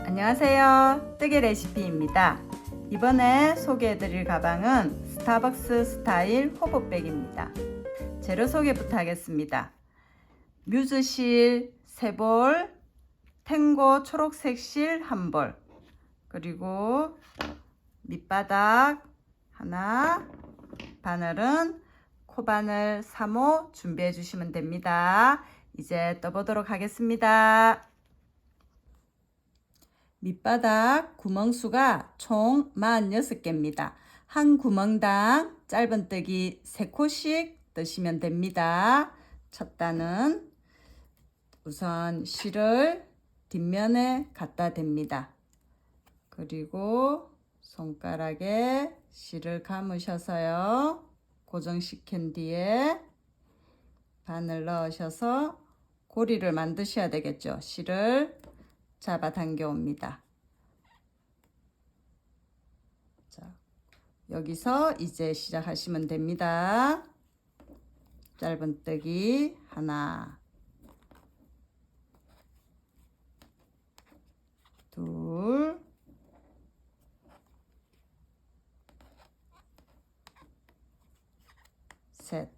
안녕하세요. 뜨개 레시피입니다. 이번에 소개해드릴 가방은 스타벅스 스타일 호보백입니다. 재료 소개부터 하겠습니다. 뮤즈실 3볼, 탱고 초록색 실 1볼, 그리고 밑바닥 하나, 바늘은 코바늘 3호 준비해 주시면 됩니다. 이제 떠보도록 하겠습니다. 밑바닥 구멍수가 총 46개입니다. 한 구멍당 짧은뜨기 3코씩 뜨시면 됩니다. 첫 단은 우선 실을 뒷면에 갖다 댑니다. 그리고 손가락에 실을 감으셔서요. 고정시킨 뒤에 바늘 넣으셔서 고리를 만드셔야 되겠죠. 실을 잡아 당겨 옵니다. 자, 여기서 이제 시작하시면 됩니다. 짧은뜨기 하나, 둘, 셋.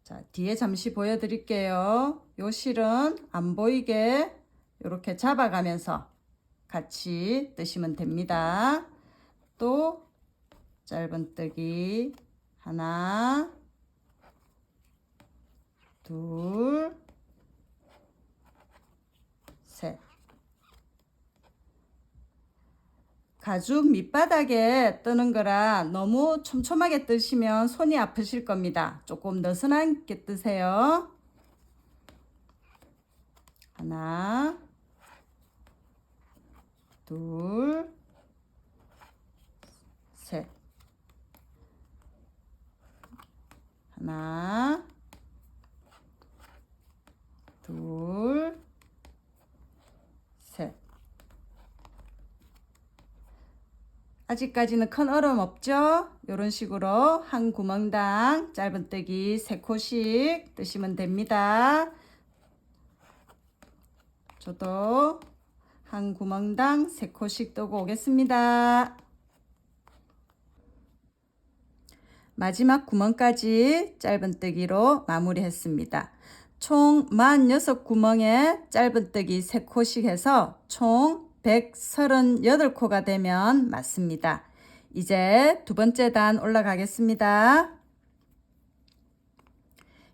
자, 뒤에 잠시 보여드릴게요. 요 실은 안 보이게 이렇게 잡아가면서 같이 뜨시면 됩니다. 또 짧은뜨기 하나, 둘, 셋. 가죽 밑바닥에 뜨는 거라 너무 촘촘하게 뜨시면 손이 아프실 겁니다. 조금 느슨하게 뜨세요. 하나, 둘, 셋. 하나, 둘, 셋. 아직까지는 큰 어려움 없죠? 이런 식으로 한 구멍당 짧은뜨기 3코씩 뜨시면 됩니다. 저도 한 구멍당 3코씩 뜨고 오겠습니다. 마지막 구멍까지 짧은뜨기로 마무리했습니다. 총 46구멍에 짧은뜨기 3코씩 해서 총 138코가 되면 맞습니다. 이제 두 번째 단 올라가겠습니다.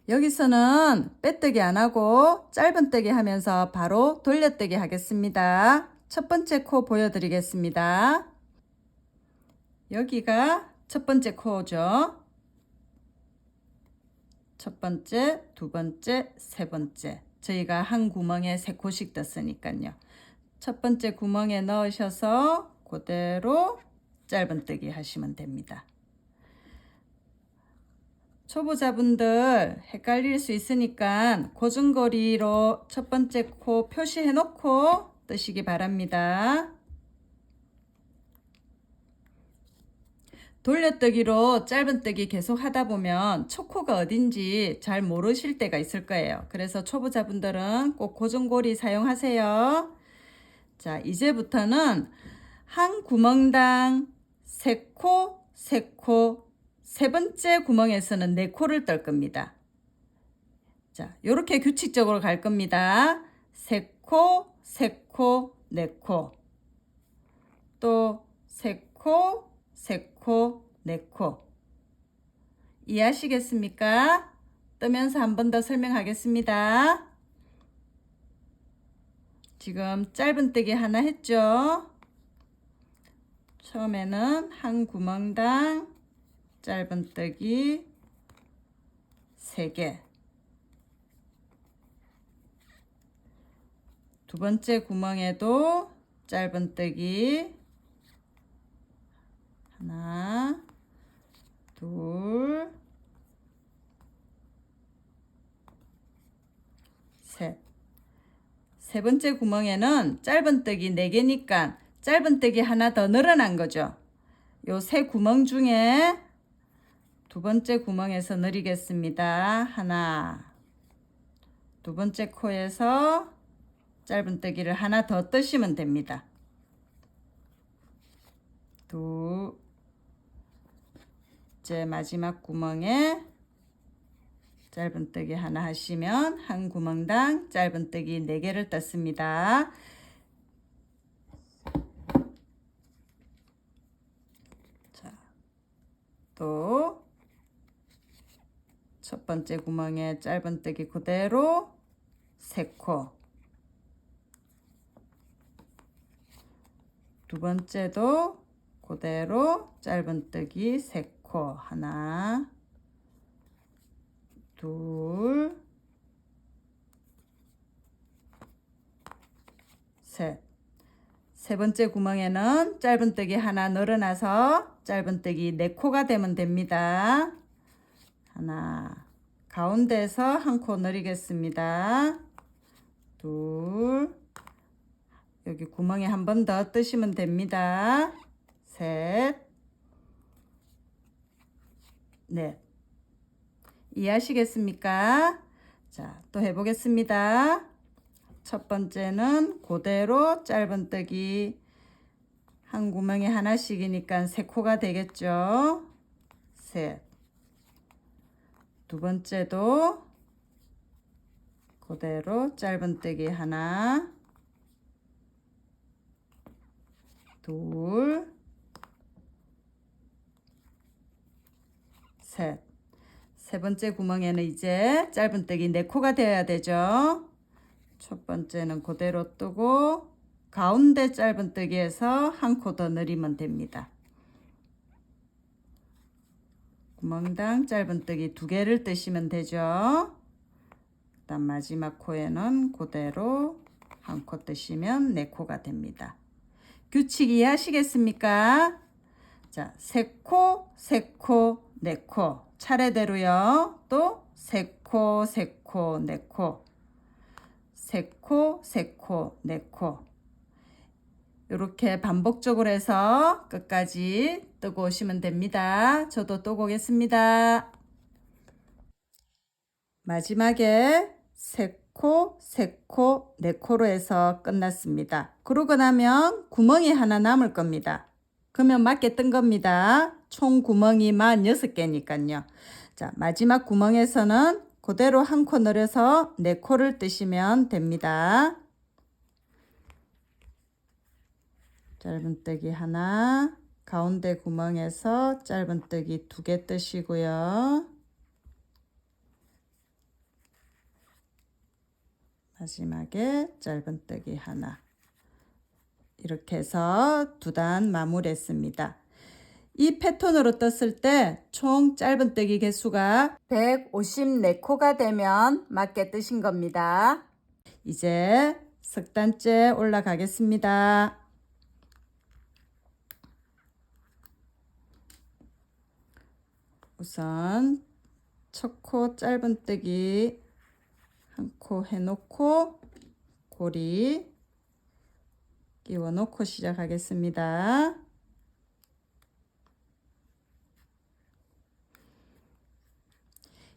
여기서는 빼뜨기 안 하고 짧은뜨기 하면서 바로 돌려뜨기 하겠습니다. 첫 번째 코 보여드리겠습니다. 여기가 첫 번째 코죠. 첫 번째, 두 번째, 세 번째. 저희가 한 구멍에 3코씩 떴으니까요. 첫 번째 구멍에 넣으셔서 그대로 짧은뜨기 하시면 됩니다. 초보자분들 헷갈릴 수 있으니까 고정거리로 첫 번째 코 표시해 놓고 뜨시기 바랍니다. 돌려뜨기로 짧은뜨기 계속 하다 보면 첫 코가 어딘지 잘 모르실 때가 있을 거예요. 그래서 초보자분들은 꼭 고정고리 사용하세요. 자, 이제부터는 한 구멍당 3코, 3코, 세 번째 구멍에서는 4코를 뜰 겁니다. 자, 요렇게 규칙적으로 갈 겁니다. 3코, 3코, 4코. 또 3코, 3코, 4코. 이해하시겠습니까? 뜨면서 한 번 더 설명하겠습니다. 지금 짧은뜨기 하나 했죠? 처음에는 한 구멍당 짧은뜨기 3개. 두 번째 구멍에도 짧은뜨기 하나, 둘, 셋. 세 번째 구멍에는 짧은뜨기 4개니까 짧은뜨기 하나 더 늘어난 거죠. 요 세 구멍 중에 두 번째 구멍에서 늘리겠습니다. 하나, 두 번째 코에서 짧은뜨기를 하나 더 뜨시면 됩니다. 둘째 마지막 구멍에 짧은뜨기 하나 하시면 한 구멍당 짧은뜨기 4개를 떴습니다. 자, 또 첫 번째 구멍에 짧은뜨기 그대로 3코, 두 번째도 그대로 짧은뜨기 3코, 하나, 둘, 셋. 세 번째 구멍에는 짧은뜨기 하나 늘어나서 짧은뜨기 4코가 되면 됩니다. 하나, 가운데에서 한 코 늘리겠습니다. 둘, 여기 구멍에 한 번 더 뜨시면 됩니다. 셋, 넷. 이해하시겠습니까? 자, 또 해보겠습니다. 첫 번째는 그대로 짧은뜨기 한 구멍에 하나씩이니까 3코가 되겠죠. 셋. 두 번째도 그대로 짧은뜨기 하나, 둘, 셋. 세 번째 구멍에는 이제 짧은뜨기 4코가 되어야 되죠. 첫 번째는 그대로 뜨고 가운데 짧은뜨기에서 한 코 더 늘리면 됩니다. 구멍당 짧은뜨기 2개를 뜨시면 되죠. 그다음 마지막 코에는 그대로 한 코 뜨시면 4코가 됩니다. 규칙 이해하시겠습니까? 자, 3코, 3코, 4코 차례대로요. 또 3코, 3코, 4코, 3코, 3코, 4코 이렇게 반복적으로 해서 끝까지 뜨고 오시면 됩니다. 저도 또 보겠습니다. 마지막에 3코, 3코, 4코로 해서 끝났습니다. 그러고 나면 구멍이 하나 남을 겁니다. 그러면 맞게 뜬 겁니다. 총 구멍이 46개니까요. 자, 마지막 구멍에서는 그대로 한 코 늘려서 4코를 뜨시면 됩니다. 짧은뜨기 하나, 가운데 구멍에서 짧은뜨기 2개 뜨시고요. 마지막에 짧은뜨기 하나. 이렇게 해서 2단 마무리했습니다. 이 패턴으로 떴을 때 총 짧은뜨기 개수가 154코가 되면 맞게 뜨신 겁니다. 이제 석단째 올라가겠습니다. 우선 첫 코 짧은뜨기 한 코 해놓고 고리 끼워 놓고 시작하겠습니다.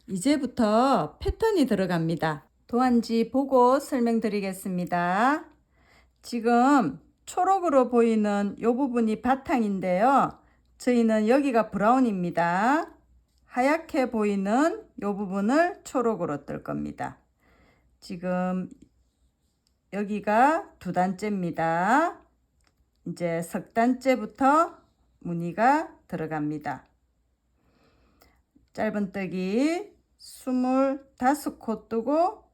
이제부터 패턴이 들어갑니다. 도안지 보고 설명드리겠습니다. 지금 초록으로 보이는 이 부분이 바탕인데요. 저희는 여기가 브라운입니다. 하얗게 보이는 이 부분을 초록으로 뜰 겁니다. 지금 여기가 2단째입니다. 이제 석단째부터 무늬가 들어갑니다. 짧은뜨기 25코 뜨고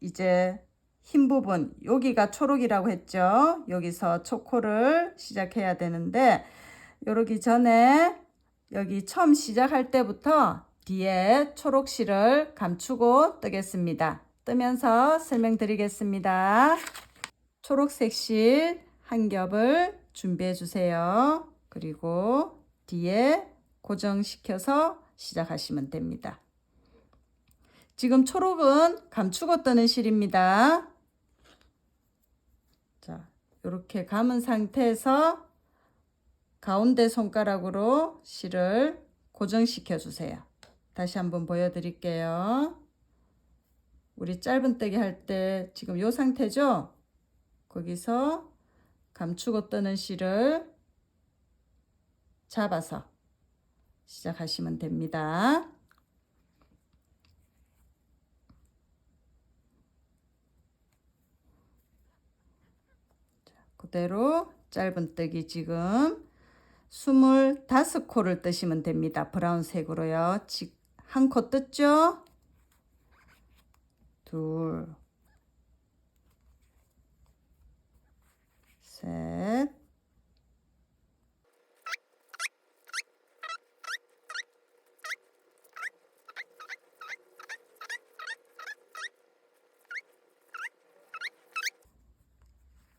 이제 흰 부분 여기가 초록이라고 했죠. 여기서 초코를 시작해야 되는데 이러기 전에 여기 처음 시작할 때부터 뒤에 초록실을 감추고 뜨겠습니다. 뜨면서 설명드리겠습니다. 초록색 실 한 겹을 준비해 주세요. 그리고 뒤에 고정시켜서 시작하시면 됩니다. 지금 초록은 감추고 뜨는 실입니다. 자, 이렇게 감은 상태에서 가운데 손가락으로 실을 고정시켜 주세요. 다시 한번 보여드릴게요. 우리 짧은뜨기 할 때 지금 이 상태죠? 거기서 감추고 뜨는 실을 잡아서 시작하시면 됩니다. 그대로 짧은뜨기 지금 25코를 뜨시면 됩니다. 브라운색으로요. 한 코 떴죠? 둘, 셋,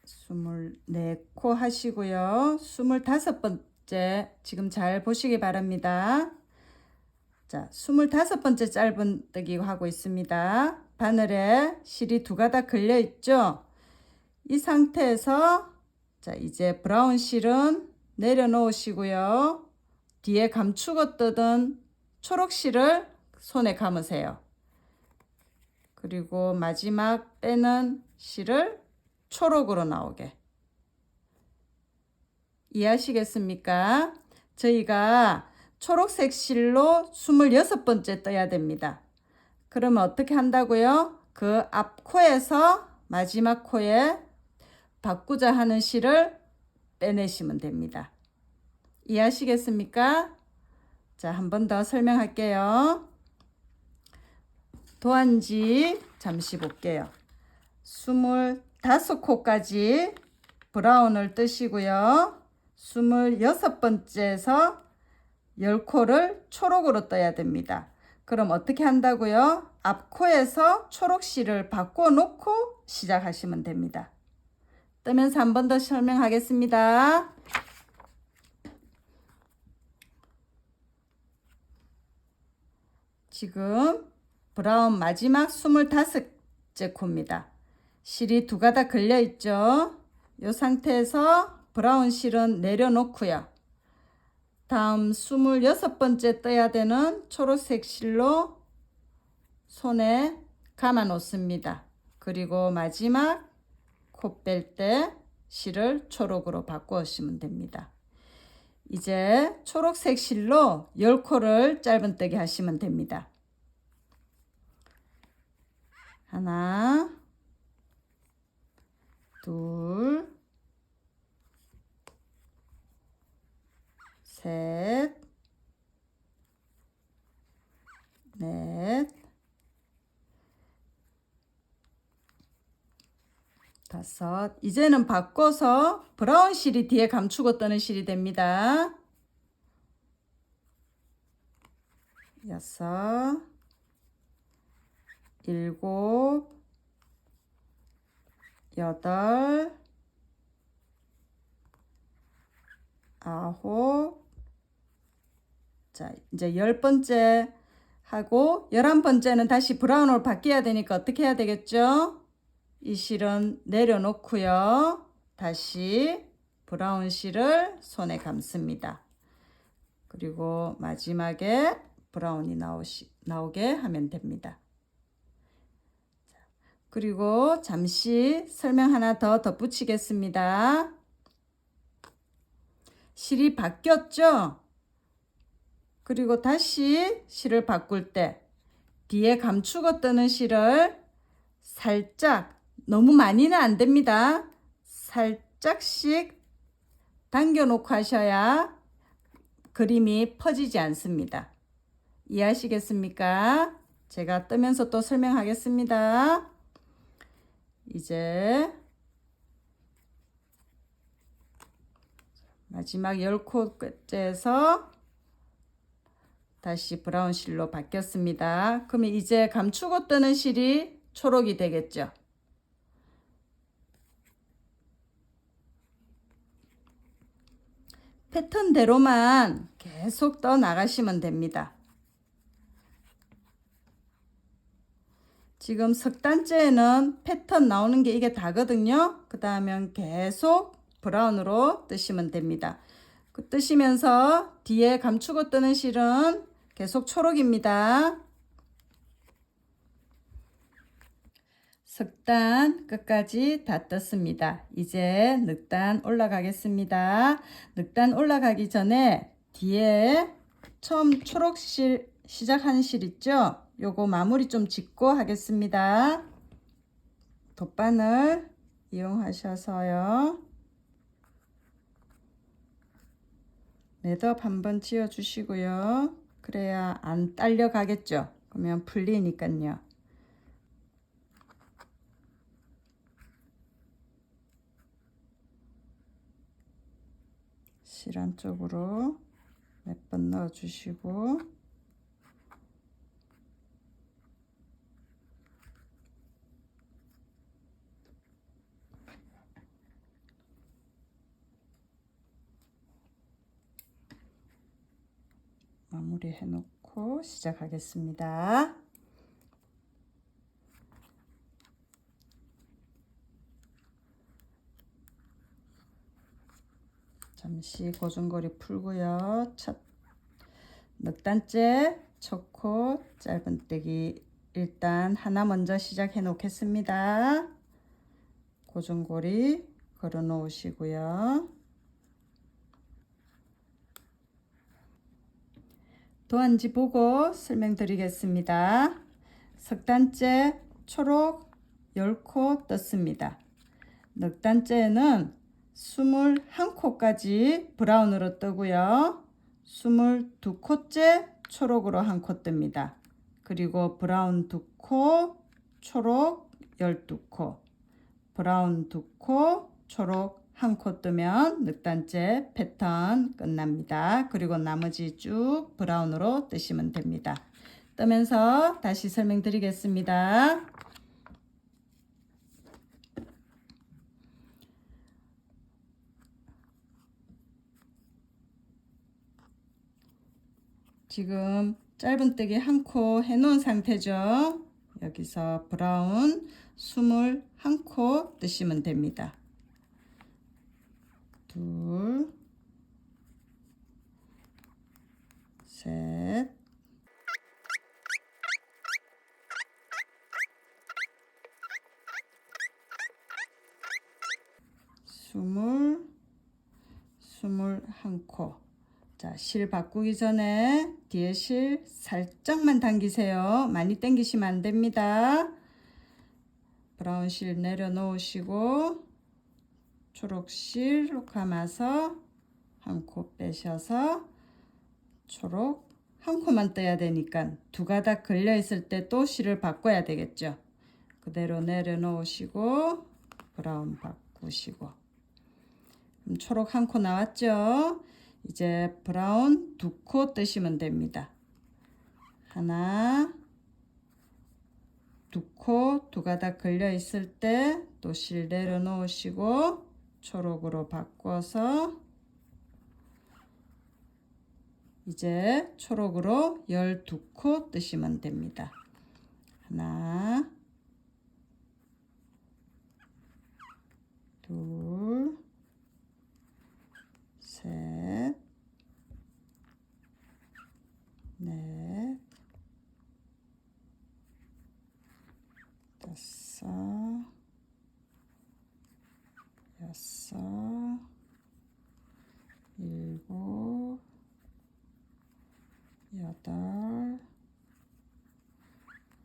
스물네 코 하시고요. 25번째 지금 잘 보시기 바랍니다. 자, 25번째 짧은뜨기 하고 있습니다. 바늘에 실이 두 가닥 걸려 있죠? 이 상태에서 자, 이제 브라운 실은 내려놓으시고요. 뒤에 감추고 뜨던 초록 실을 손에 감으세요. 그리고 마지막 빼는 실을 초록으로 나오게. 이해하시겠습니까? 저희가 초록색 실로 26번째 떠야 됩니다. 그러면 어떻게 한다고요? 그 앞 코에서 마지막 코에 바꾸자 하는 실을 빼내시면 됩니다. 이해하시겠습니까? 자, 한 번 더 설명할게요. 도안지 잠시 볼게요. 25코까지 브라운을 뜨시고요. 26번째에서 10코를 초록으로 떠야 됩니다. 그럼 어떻게 한다고요? 앞코에서 초록 실을 바꿔 놓고 시작하시면 됩니다. 뜨면서 한 번 더 설명하겠습니다. 지금 브라운 마지막 25째 코입니다. 실이 두 가닥 걸려 있죠. 이 상태에서 브라운 실은 내려놓고요. 다음 26번째 떠야 되는 초록색 실로 손에 감아 놓습니다. 그리고 마지막 코 뺄 때 실을 초록으로 바꾸시면 됩니다. 이제 초록색 실로 10코를 짧은뜨기 하시면 됩니다. 하나, 둘, 셋, 넷, 다섯. 이제는 바꿔서 브라운 실이 뒤에 감추고 뜨는 실이 됩니다. 여섯, 일곱, 여덟, 아홉. 자, 이제 10번째 하고 11번째는 다시 브라운으로 바뀌어야 되니까 어떻게 해야 되겠죠? 이 실은 내려놓고요. 다시 브라운 실을 손에 감습니다. 그리고 마지막에 브라운이 나오게 하면 됩니다. 그리고 잠시 설명 하나 더 덧붙이겠습니다. 실이 바뀌었죠? 그리고 다시 실을 바꿀 때 뒤에 감추고 뜨는 실을 살짝, 너무 많이는 안 됩니다. 살짝씩 당겨 놓고 하셔야 그림이 퍼지지 않습니다. 이해하시겠습니까? 제가 뜨면서 또 설명하겠습니다. 이제 마지막 10코 끝에서 다시 브라운 실로 바뀌었습니다. 그러면 이제 감추고 뜨는 실이 초록이 되겠죠. 패턴대로만 계속 떠 나가시면 됩니다. 지금 석 단째에는 패턴 나오는 게 이게 다거든요. 그 다음에 계속 브라운으로 뜨시면 됩니다. 그 뜨시면서 뒤에 감추고 뜨는 실은 계속 초록입니다. 석단 끝까지 다 떴습니다. 이제 늑단 올라가겠습니다. 늑단 올라가기 전에 뒤에 처음 초록실 시작하는 실 있죠? 요거 마무리 좀 짓고 하겠습니다. 돗바늘 이용하셔서요. 매듭 한번 지어 주시고요. 그래야 안 딸려 가겠죠? 그러면 풀리니까요. 실 안쪽으로 몇 번 넣어 주시고 마무리 해 놓고 시작하겠습니다. 잠시 고정고리 풀고요. 첫 넉단째 첫코 짧은뜨기 일단 하나 먼저 시작해 놓겠습니다. 고정고리 걸어 놓으시고요. 도안지 보고 설명드리겠습니다. 석단째 초록 10코 떴습니다. 넉단째는 21코까지 브라운으로 뜨고요. 22코째 초록으로 한 코 뜹니다. 그리고 브라운 2코, 초록 12코, 브라운 2코, 초록 1코 뜨면 늑단째 패턴 끝납니다. 그리고 나머지 쭉 브라운으로 뜨시면 됩니다. 뜨면서 다시 설명드리겠습니다. 지금 짧은뜨기 1코 해놓은 상태죠. 여기서 브라운 21코 뜨시면 됩니다. 둘, 셋, 스물한 코. 자, 실 바꾸기 전에 뒤에 실 살짝만 당기세요. 많이 당기시면 안 됩니다. 브라운 실 내려놓으시고 초록 실로 감아서 한 코 빼셔서 초록 한 코만 떠야 되니까 두 가닥 걸려 있을 때 또 실을 바꿔야 되겠죠. 그대로 내려놓으시고 브라운 바꾸시고 초록 한 코 나왔죠. 이제 브라운 2코 뜨시면 됩니다. 하나, 2코 두 가닥 걸려 있을 때 또 실 내려놓으시고 초록으로 바꿔서 이제 초록으로 12코 뜨시면 됩니다. 하나, 둘, 셋, 넷, 다섯, 여섯, 일곱, 여덟,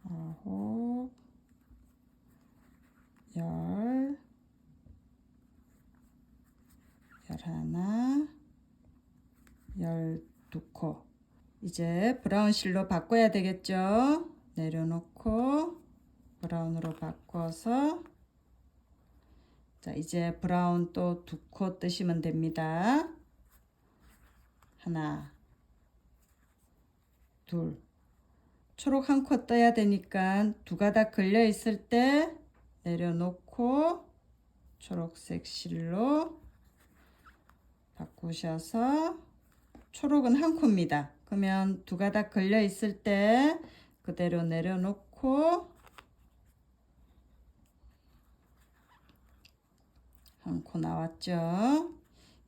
아홉, 열, 열하나, 12코. 이제 브라운 실로 바꿔야 되겠죠. 내려놓고 브라운으로 바꿔서 자, 이제 브라운 또 2코 뜨시면 됩니다. 하나, 둘, 초록 1코 떠야 되니까 두 가닥 걸려 있을 때 내려놓고 초록색 실로 바꾸셔서 초록은 1코입니다. 그러면 두 가닥 걸려 있을 때 그대로 내려놓고 1코 나왔죠.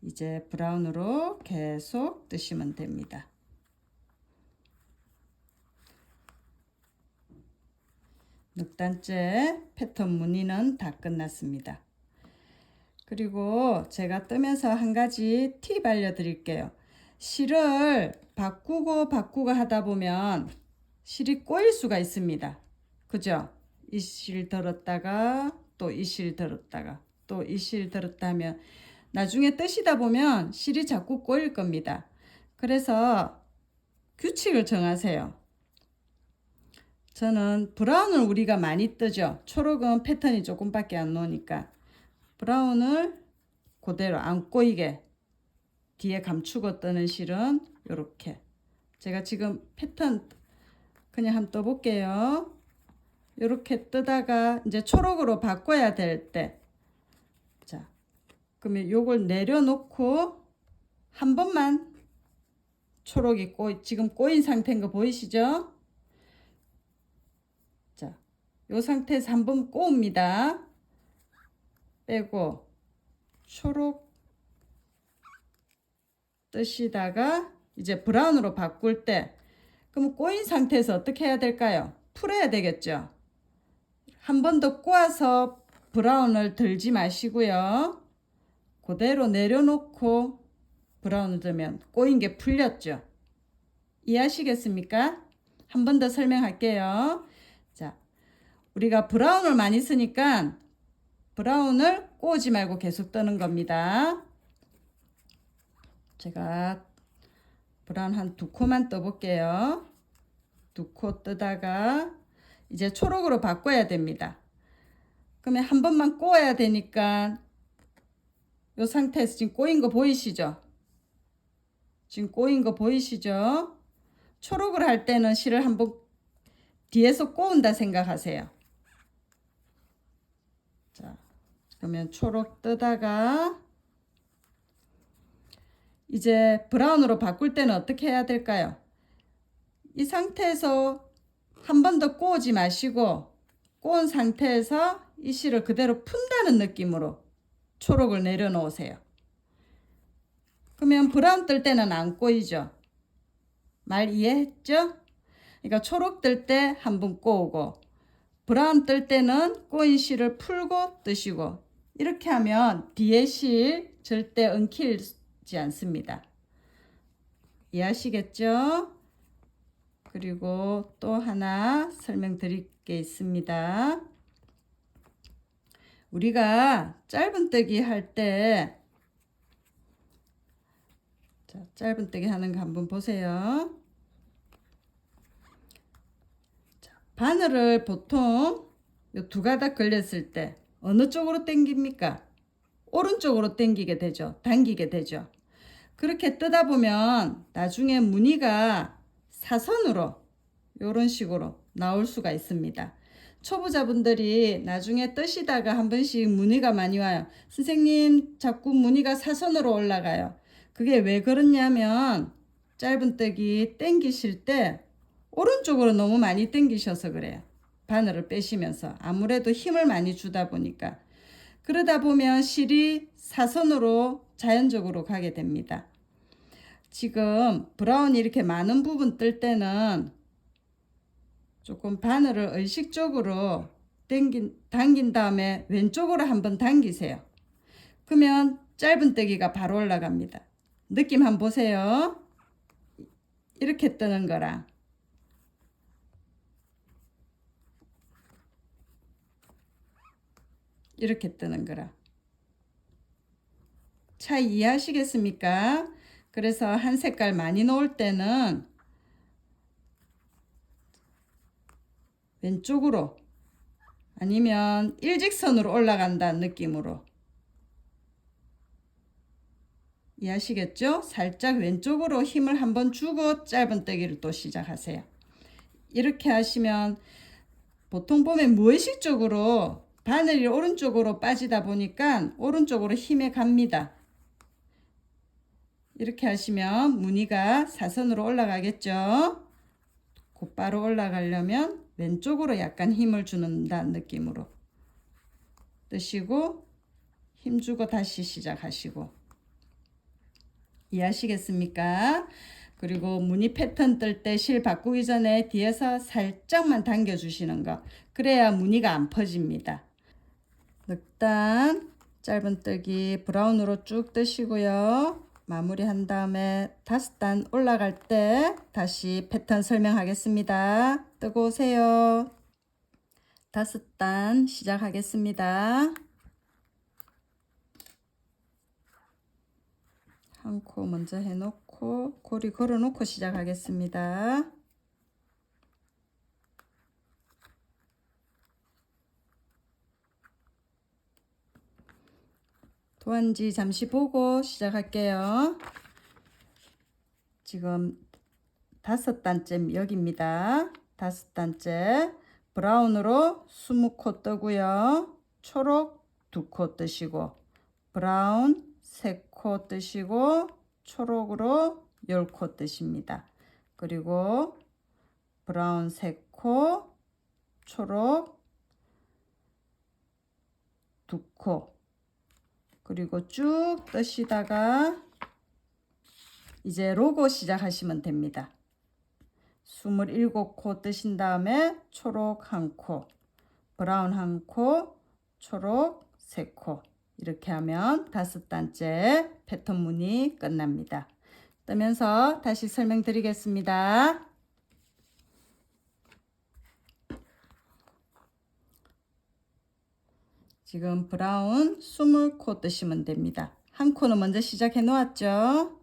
이제 브라운으로 계속 뜨시면 됩니다. 넉 단째 패턴 무늬는 다 끝났습니다. 그리고 제가 뜨면서 한 가지 팁 알려드릴게요. 실을 바꾸고 하다 보면 실이 꼬일 수가 있습니다. 그죠? 이 실 들었다가 또 이 실 들었다가 또 이 실 들었다 하면 나중에 뜨시다 보면 실이 자꾸 꼬일 겁니다. 그래서 규칙을 정하세요. 저는 브라운을 우리가 많이 뜨죠. 초록은 패턴이 조금밖에 안 나오니까 브라운을 그대로 안 꼬이게 뒤에 감추고 뜨는 실은 이렇게 제가 지금 패턴 그냥 한번 떠볼게요. 이렇게 뜨다가 이제 초록으로 바꿔야 될 때, 자, 그러면 요걸 내려놓고 한 번만 초록이 지금 꼬인 상태인 거 보이시죠? 자, 요 상태에서 한 번 꼬웁니다. 빼고 초록 뜨시다가 이제 브라운으로 바꿀 때, 그럼 꼬인 상태에서 어떻게 해야 될까요? 풀어야 되겠죠. 한 번 더 꼬아서 브라운을 들지 마시고요. 그대로 내려놓고 브라운을 들면 꼬인 게 풀렸죠. 이해하시겠습니까? 한 번 더 설명할게요. 자, 우리가 브라운을 많이 쓰니까 브라운을 꼬지 말고 계속 뜨는 겁니다. 제가 브라운 한 2코만 떠볼게요. 2코 뜨다가 이제 초록으로 바꿔야 됩니다. 그러면 한 번만 꼬아야 되니까 이 상태에서 지금 꼬인 거 보이시죠? 지금 꼬인 거 보이시죠? 초록을 할 때는 실을 한번 뒤에서 꼬운다 생각하세요. 자, 그러면 초록 뜨다가 이제 브라운으로 바꿀 때는 어떻게 해야 될까요? 이 상태에서 한 번 더 꼬우지 마시고 꼬은 상태에서 이 실을 그대로 푼다는 느낌으로 초록을 내려놓으세요. 그러면 브라운 뜰 때는 안 꼬이죠. 말 이해했죠? 그러니까 초록 뜰 때 한 번 꼬우고 브라운 뜰 때는 꼬인 실을 풀고 뜨시고 이렇게 하면 뒤에 실 절대 엉키지 않습니다. 이해하시겠죠? 그리고 또 하나 설명드릴 게 있습니다. 우리가 짧은뜨기 할 때 짧은뜨기 하는 거 한번 보세요. 자, 바늘을 보통 요 두 가닥 걸렸을 때 어느 쪽으로 당깁니까? 오른쪽으로 당기게 되죠. 당기게 되죠. 그렇게 뜨다 보면 나중에 무늬가 사선으로 이런 식으로 나올 수가 있습니다. 초보자분들이 나중에 뜨시다가 한 번씩 무늬가 많이 와요. 선생님 자꾸 무늬가 사선으로 올라가요. 그게 왜 그러냐면 짧은뜨기 당기실 때 오른쪽으로 너무 많이 당기셔서 그래요. 바늘을 빼시면서 아무래도 힘을 많이 주다 보니까 그러다 보면 실이 사선으로 자연적으로 가게 됩니다. 지금 브라운이 이렇게 많은 부분 뜰 때는 조금 바늘을 의식적으로 당긴 다음에 왼쪽으로 한번 당기세요. 그러면 짧은뜨기가 바로 올라갑니다. 느낌 한번 보세요. 이렇게 뜨는 거랑 이렇게 뜨는 거랑 차이 이해하시겠습니까? 그래서 한 색깔 많이 넣을 때는 왼쪽으로 아니면 일직선으로 올라간다는 느낌으로 이해하시겠죠? 살짝 왼쪽으로 힘을 한번 주고 짧은뜨기를 또 시작하세요. 이렇게 하시면 보통 보면 무의식적으로 바늘이 오른쪽으로 빠지다 보니까 오른쪽으로 힘에 갑니다. 이렇게 하시면 무늬가 사선으로 올라가겠죠. 곧바로 올라가려면 왼쪽으로 약간 힘을 주는다는 느낌으로 뜨시고 힘주고 다시 시작하시고 이해하시겠습니까? 그리고 무늬 패턴 뜰 때 실 바꾸기 전에 뒤에서 살짝만 당겨 주시는 거. 그래야 무늬가 안 퍼집니다. 늑단 짧은뜨기 브라운으로 쭉 뜨시고요. 마무리한 다음에 5단 올라갈 때 다시 패턴 설명하겠습니다. 뜨고 오세요. 5단 시작하겠습니다. 한 코 먼저 해놓고 고리 걸어놓고 시작하겠습니다. 도안지 잠시 보고 시작할게요. 지금 5단째 여기입니다. 5단째 브라운으로 20코 뜨고요. 초록 2코 뜨시고 브라운 3코 뜨시고 초록으로 10코 뜨십니다. 그리고 브라운 3코 초록 2코 그리고 쭉 뜨시다가 이제 로고 시작하시면 됩니다. 27코 뜨신 다음에 초록 1코, 브라운 1코, 초록 3코 이렇게 하면 5단째 패턴 무늬 끝납니다. 뜨면서 다시 설명드리겠습니다. 지금 브라운 20코 뜨시면 됩니다. 한 코는 먼저 시작해 놓았죠.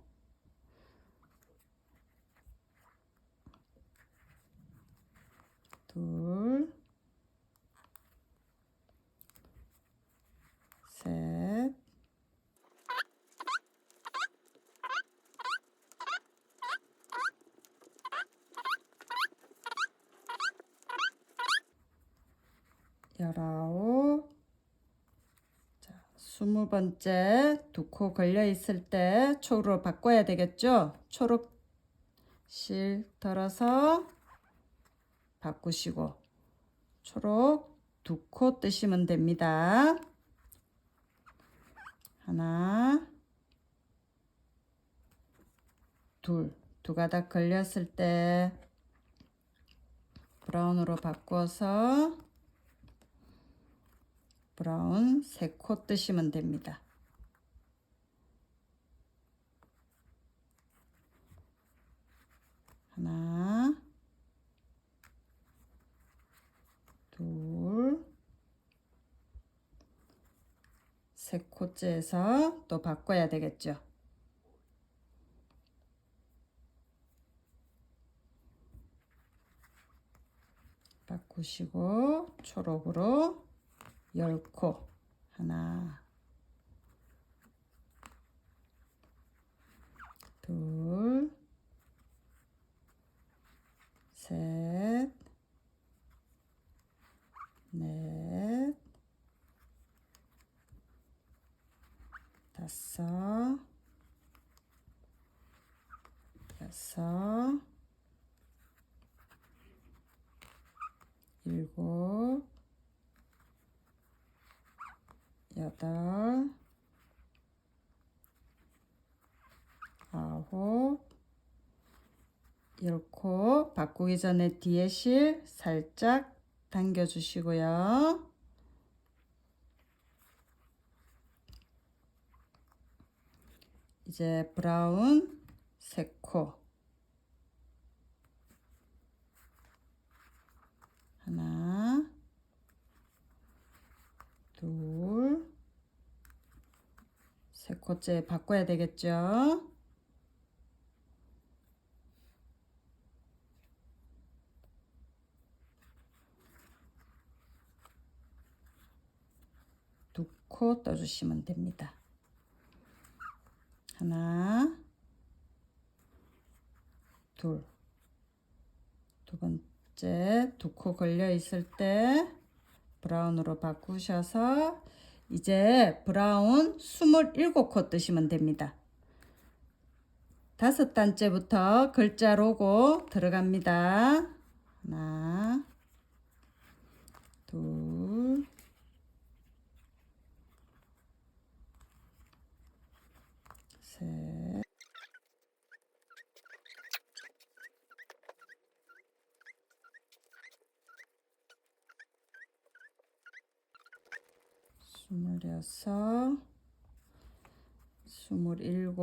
둘, 셋, 열아홉, 20번째 2코 걸려 있을 때 초록으로 바꿔야 되겠죠. 초록 실 덜어서 바꾸시고 초록 2코 뜨시면 됩니다. 하나, 둘, 두 가닥 걸렸을 때 브라운으로 바꿔서 브라운 3코 뜨시면 됩니다. 하나, 둘, 3코째에서 또 바꿔야 되겠죠. 바꾸시고 초록으로 10코 하나, 둘, 셋, 넷, 다섯, 여섯, 일곱, 여덟, 아홉, 10코 바꾸기 전에 뒤에 실 살짝 당겨 주시고요. 이제 브라운 3코 하나, 둘, 3코째 바꿔야 되겠죠. 두 코 떠주시면 됩니다. 하나, 둘, 두 번째 2코 걸려 있을 때 브라운으로 바꾸셔서 이제 브라운 27코 뜨시면 됩니다. 5단째부터 글자 로고 들어갑니다. 하나, 둘, 셋, 26, 27.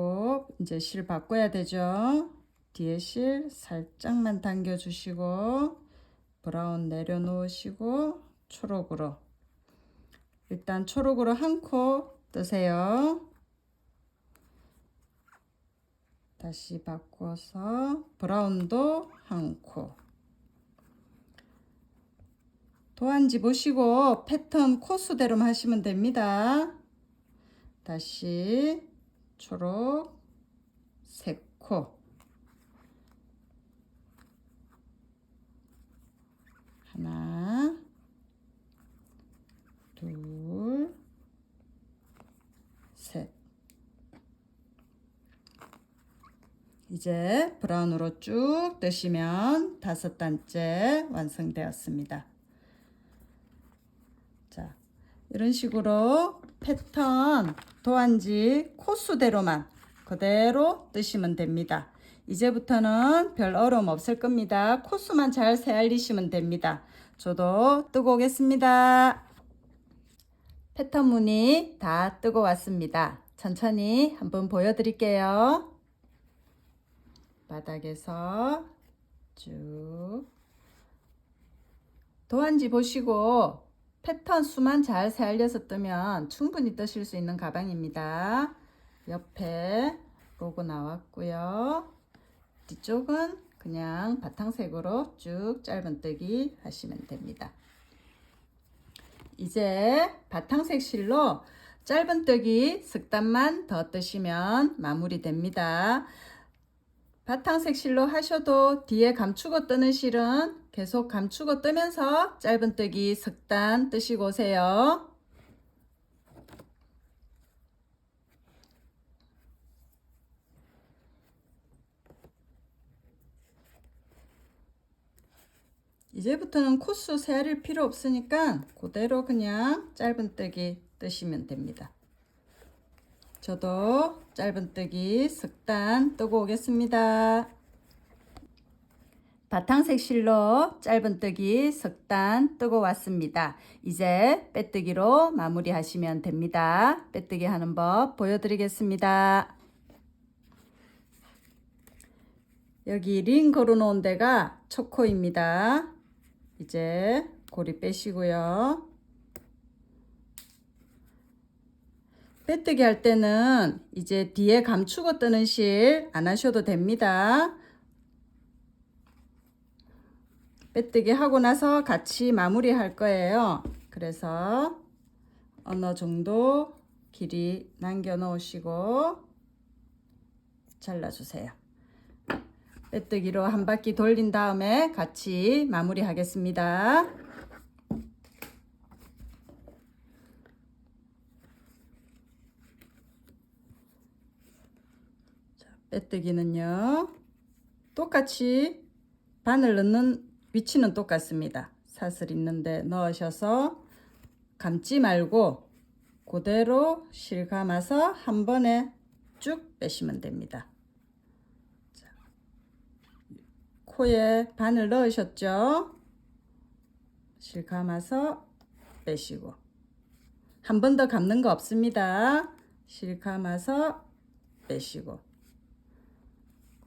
이제 실 바꿔야 되죠. 뒤에 실 살짝만 당겨 주시고 브라운 내려놓으시고 초록으로, 일단 초록으로 한 코 뜨세요. 다시 바꿔서 브라운도 한 코. 도안지 보시고 패턴 코수대로만 하시면 됩니다. 다시 초록 3코, 하나, 둘, 셋. 이제 브라운으로 쭉 뜨시면 5단째 완성되었습니다. 자, 이런 식으로 패턴 도안지 코수대로만 그대로 뜨시면 됩니다. 이제부터는 별 어려움 없을 겁니다. 코수만 잘 세알리시면 됩니다. 저도 뜨고 오겠습니다. 패턴 무늬 다 뜨고 왔습니다. 천천히 한번 보여드릴게요. 바닥에서 쭉 도안지 보시고 패턴 수만 잘 세알려서 뜨면 충분히 뜨실 수 있는 가방입니다. 옆에 로고 나왔고요. 뒤쪽은 그냥 바탕색으로 쭉 짧은뜨기 하시면 됩니다. 이제 바탕색 실로 짧은뜨기 슥단만 더 뜨시면 마무리됩니다. 바탕색 실로 하셔도 뒤에 감추고 뜨는 실은 계속 감추고 뜨면서 짧은뜨기 슥단 뜨시고 오세요. 이제부터는 코수 세알릴 필요 없으니까 그대로 그냥 짧은뜨기 뜨시면 됩니다. 저도 짧은뜨기 슥단 뜨고 오겠습니다. 바탕색 실로 짧은뜨기 슥단 뜨고 왔습니다. 이제 빼뜨기로 마무리 하시면 됩니다. 빼뜨기 하는 법 보여드리겠습니다. 여기 링 걸어 놓은 데가 첫 코입니다. 이제 고리 빼시고요. 빼뜨기 할 때는 이제 뒤에 감추고 뜨는 실 안 하셔도 됩니다. 빼뜨기 하고 나서 같이 마무리 할 거예요. 그래서 어느 정도 길이 남겨 놓으시고 잘라주세요. 빼뜨기로 한 바퀴 돌린 다음에 같이 마무리 하겠습니다. 빼뜨기는요, 똑같이 바늘 넣는 위치는 똑같습니다. 사슬 있는데 넣으셔서 감지 말고 그대로 실 감아서 한 번에 쭉 빼시면 됩니다. 자, 코에 바늘 넣으셨죠? 실 감아서 빼시고 한 번 더 감는 거 없습니다. 실 감아서 빼시고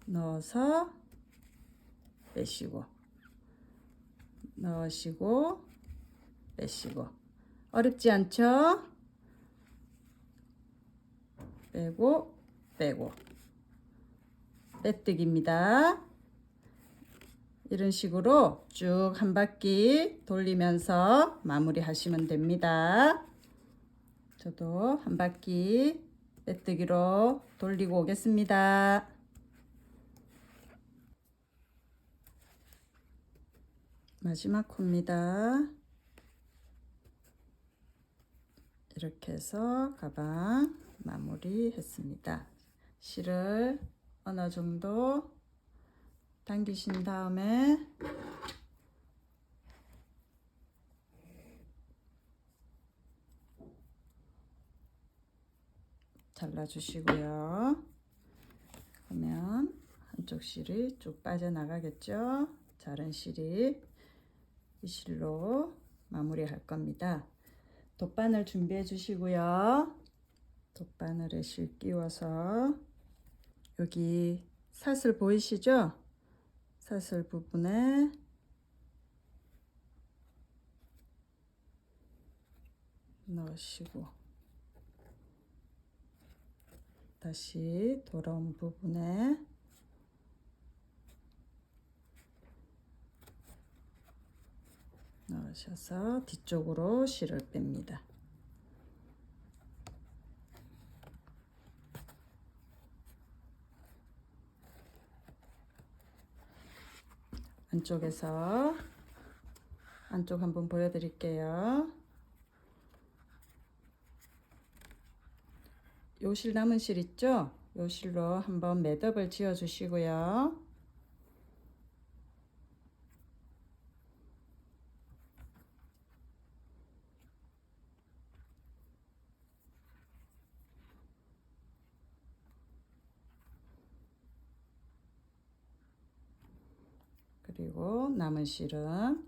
넣어서 빼시고 넣으시고 빼시고. 어렵지 않죠? 빼고 빼고 빼뜨기입니다. 이런 식으로 쭉 한 바퀴 돌리면서 마무리 하시면 됩니다. 저도 한 바퀴 빼뜨기로 돌리고 오겠습니다. 마지막 코입니다. 이렇게 해서 가방 마무리 했습니다. 실을 어느 정도 당기신 다음에 잘라 주시고요. 그러면 한쪽 실이 쭉 빠져나가겠죠. 자른 실이 이 실로 마무리 할 겁니다. 돗바늘 준비해 주시고요. 돗바늘에 실 끼워서 여기 사슬 보이시죠? 사슬 부분에 넣으시고 다시 돌아온 부분에 넣으셔서 뒤쪽으로 실을 뺍니다. 안쪽에서 안쪽 한번 보여드릴게요. 요 실 남은 실 있죠? 요 실로 한번 매듭을 지어 주시고요. 그리고 남은 실은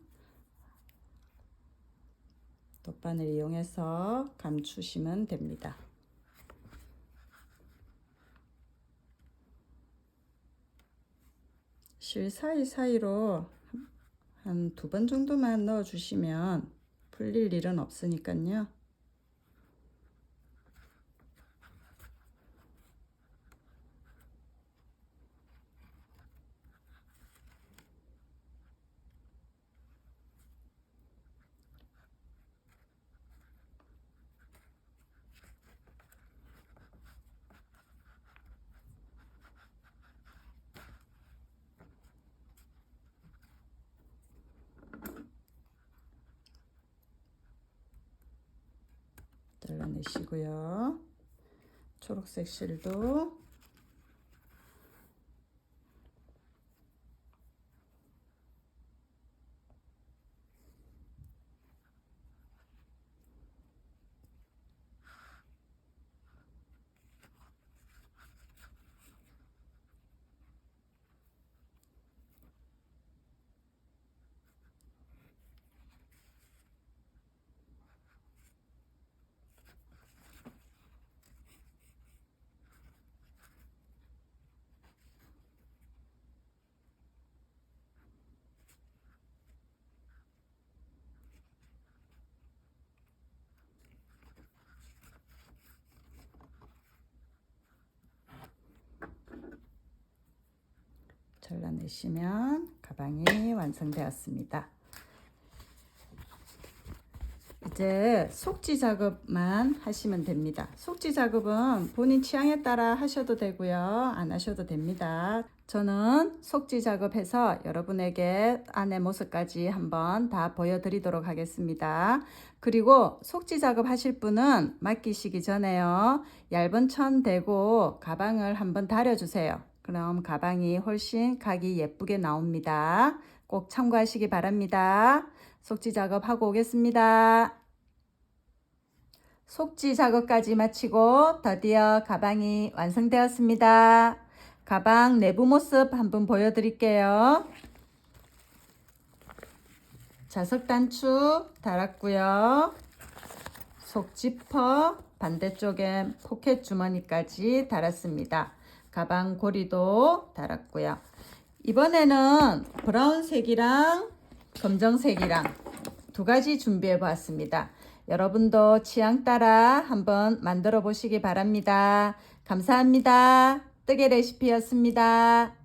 돗바늘 이용해서 감추시면 됩니다. 실 사이사이로 한 2번 정도만 넣어 주시면 풀릴 일은 없으니까요. 잘라내시고요. 초록색 실도 잘라내시면 가방이 완성되었습니다. 이제 속지 작업만 하시면 됩니다. 속지 작업은 본인 취향에 따라 하셔도 되고요, 안 하셔도 됩니다. 저는 속지 작업해서 여러분에게 안의 모습까지 한번 다 보여드리도록 하겠습니다. 그리고 속지 작업 하실 분은 맡기시기 전에요, 얇은 천 대고 가방을 한번 다려주세요. 그럼 가방이 훨씬 각이 예쁘게 나옵니다. 꼭 참고하시기 바랍니다. 속지 작업하고 오겠습니다. 속지 작업까지 마치고 드디어 가방이 완성되었습니다. 가방 내부 모습 한번 보여드릴게요. 자석 단추 달았고요. 속 지퍼, 반대쪽에 포켓 주머니까지 달았습니다. 가방 고리도 달았고요. 이번에는 브라운색이랑 검정색이랑 2가지 준비해 보았습니다. 여러분도 취향 따라 한번 만들어 보시기 바랍니다. 감사합니다. 뜨개 레시피였습니다.